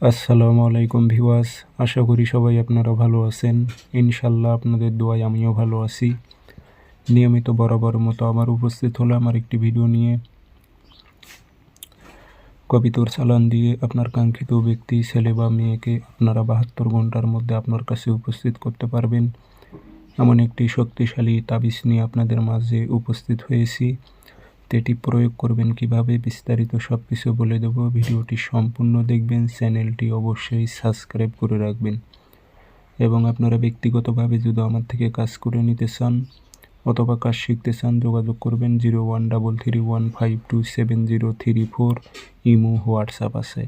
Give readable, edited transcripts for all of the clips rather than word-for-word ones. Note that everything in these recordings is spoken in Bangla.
আসসালামু আলাইকুম ভিউয়ার্স, আশা করি সবাই আপনারা ভালো আছেন। ইনশাল্লাহ আপনাদের দোয়ায় আমিও ভালো আছি। নিয়মিত বরাবর মতো আবার উপস্থিত হলাম আমার একটি ভিডিও নিয়ে। কবিতর চালান দিয়ে আপনার কাঙ্ক্ষিত ব্যক্তি, ছেলে বা মেয়েকে আপনারা 72 ঘন্টার মধ্যে আপনার কাছে উপস্থিত করতে পারবেন এমন একটি শক্তিশালী তাবিজ নিয়ে আপনাদের মাঝে উপস্থিত হয়েছি। এটি প্রয়োগ করবেন কিভাবে বিস্তারিত সব কিছু বলে দেব। ভিডিওটি সম্পূর্ণ দেখবেন, চ্যানেলটি অবশ্যই সাবস্ক্রাইব করে রাখবেন এবং আপনারা ব্যক্তিগতভাবে যদি আমার থেকে কাজ করে নিতে চান অথবা কাজ শিখতে চান যোগাযোগ করবেন 0133152703 ইমো হোয়াটসঅ্যাপ আছে।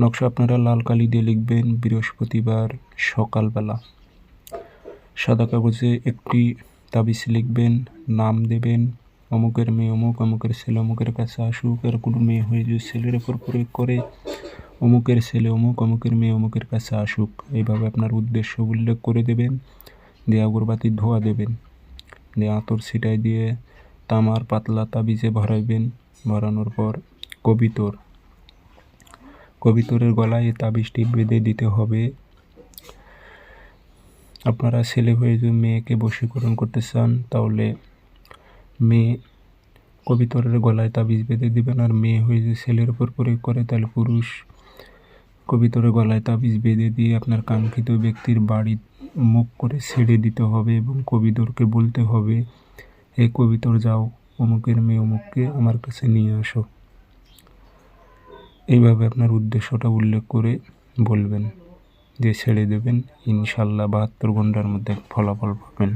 নকশা আপনারা লাল কালি দিয়ে লিখবেন। বৃহস্পতিবার সকালবেলা সাদা কাগজে একটি তাবিজ লিখবেন, নাম দেবেন অমুকের মেয়ে অমুক, অমুকের ছেলে অমুকের কাছে আসুক। আর কোনো মেয়ে হয়ে যদি ছেলের ওপর প্রয়োগ করে অমুকের ছেলে অমুক, অমুকের মেয়ে অমুকের কাছে আসুক, এইভাবে আপনার উদ্দেশ্য উল্লেখ করে দেবেন। দিয়ে আগরবাতির ধোয়া দেবেন, দিয়ে আতর ছিটাই দিয়ে তামার পাতলা তাবিজে ভরাইবেন। ভরানোর পর কবিতরের গলায় এই তাবিজটি বেঁধে দিতে হবে। আপনারা ছেলে হয়ে যদি মেয়েকে বশীকরণ করতে চান তাহলে মেয়ে কবিতরের গলায় তাবিজ বেঁধে দিবেন, আর মেয়ে হয়ে যদি ছেলের উপর প্রয়োগ করে তাহলে পুরুষ কবিতরের গলায় তাবিজ বেঁধে দিয়ে আপনার কাঙ্ক্ষিত ব্যক্তির বাড়ির মুখ করে ছেড়ে দিতে হবে এবং কবিতরকে বলতে হবে, হে কবিতর যাও অমুকের মেয়ে অমুককে আমার কাছে নিয়ে আসো। এইভাবে আপনার উদ্দেশ্যটা উল্লেখ করে বলবেন, দিয়ে ছেড়ে দেবেন। ইনশাল্লাহ 72 ঘন্টার মধ্যে ফলাফল পাবেন।